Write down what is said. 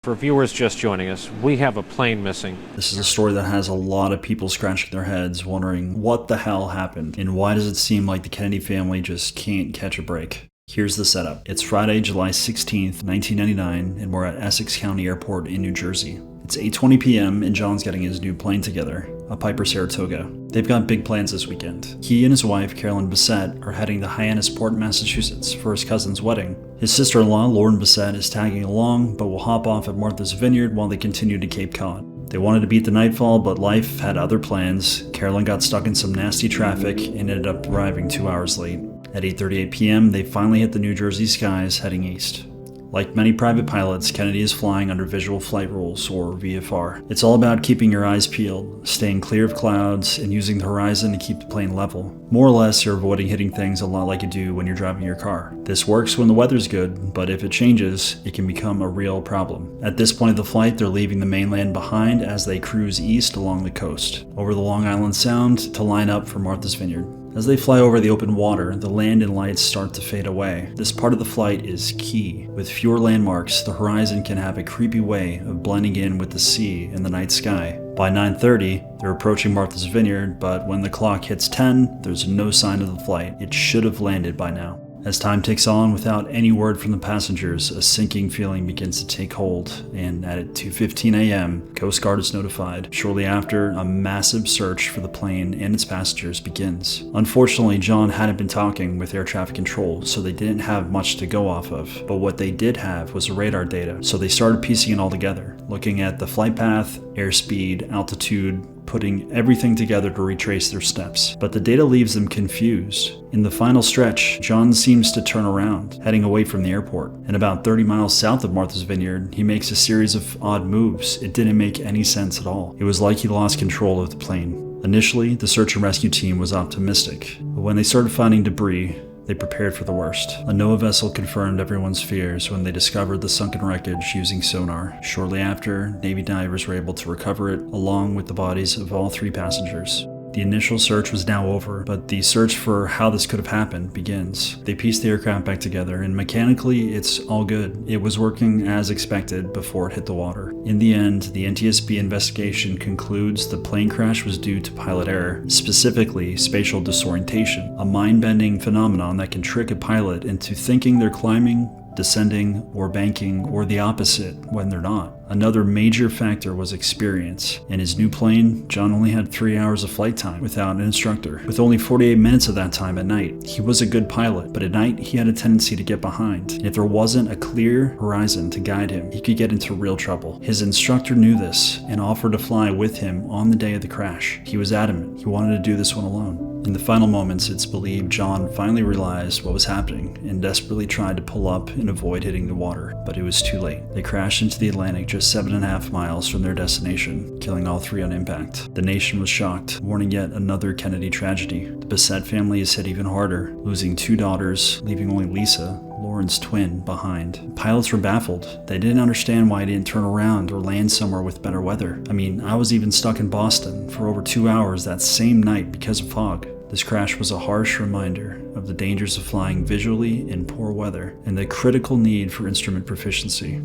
For viewers just joining us, we have a plane missing. This is a story that has a lot of people scratching their heads, wondering what the hell happened, and why does it seem like the Kennedy family just can't catch a break. Here's the setup. It's Friday, July 16th, 1999, and we're at Essex County Airport in New Jersey. It's 8:20 p.m. and John's getting his new plane together, a Piper Saratoga. They've got big plans this weekend. He and his wife, Carolyn Bessette, are heading to Hyannisport, Massachusetts for his cousin's wedding. His sister-in-law, Lauren Bessette, is tagging along, but will hop off at Martha's Vineyard while they continue to Cape Cod. They wanted to beat the nightfall, but life had other plans. Carolyn got stuck in some nasty traffic and ended up arriving 2 hours late. At 8:38 p.m., they finally hit the New Jersey skies, heading east. Like many private pilots, Kennedy is flying under visual flight rules, or VFR. It's all about keeping your eyes peeled, staying clear of clouds, and using the horizon to keep the plane level. More or less, you're avoiding hitting things a lot like you do when you're driving your car. This works when the weather's good, but if it changes, it can become a real problem. At this point of the flight, they're leaving the mainland behind as they cruise east along the coast, over the Long Island Sound to line up for Martha's Vineyard. As they fly over the open water, the land and lights start to fade away. This part of the flight is key. With fewer landmarks, the horizon can have a creepy way of blending in with the sea and the night sky. By 9:30, they're approaching Martha's Vineyard, but when the clock hits 10, there's no sign of the flight. It should have landed by now. As time ticks on without any word from the passengers, a sinking feeling begins to take hold, and at 2:15 a.m., Coast Guard is notified. Shortly after, a massive search for the plane and its passengers begins. Unfortunately, John hadn't been talking with air traffic control, so they didn't have much to go off of, but what they did have was radar data, so they started piecing it all together, looking at the flight path, airspeed, altitude, putting everything together to retrace their steps. But the data leaves them confused. In the final stretch, John seems to turn around, heading away from the airport. And about 30 miles south of Martha's Vineyard, he makes a series of odd moves. It didn't make any sense at all. It was like he lost control of the plane. Initially, the search and rescue team was optimistic, but when they started finding debris, they prepared for the worst. A NOAA vessel confirmed everyone's fears when they discovered the sunken wreckage using sonar. Shortly after, Navy divers were able to recover it, along with the bodies of all 3 passengers. The initial search was now over, but the search for how this could have happened begins. They pieced the aircraft back together, and mechanically, it's all good. It was working as expected before it hit the water. In the end, the NTSB investigation concludes the plane crash was due to pilot error, specifically spatial disorientation, a mind-bending phenomenon that can trick a pilot into thinking they're climbing, descending, or banking, or the opposite when they're not. Another major factor was experience. In his new plane, John only had 3 hours of flight time without an instructor, with only 48 minutes of that time at night. He was a good pilot, but at night he had a tendency to get behind. And if there wasn't a clear horizon to guide him, he could get into real trouble. His instructor knew this and offered to fly with him on the day of the crash. He was adamant. He wanted to do this one alone. In the final moments, it's believed John finally realized what was happening and desperately tried to pull up and avoid hitting the water, but it was too late. They crashed into the Atlantic just 7.5 miles from their destination, killing all 3 on impact. The nation was shocked, mourning yet another Kennedy tragedy. The Bessette family is hit even harder, losing 2 daughters, leaving only Lisa, Lauren's twin, behind. Pilots were baffled. They didn't understand why he didn't turn around or land somewhere with better weather. I mean, I was even stuck in Boston for over 2 hours that same night because of fog. This crash was a harsh reminder of the dangers of flying visually in poor weather and the critical need for instrument proficiency.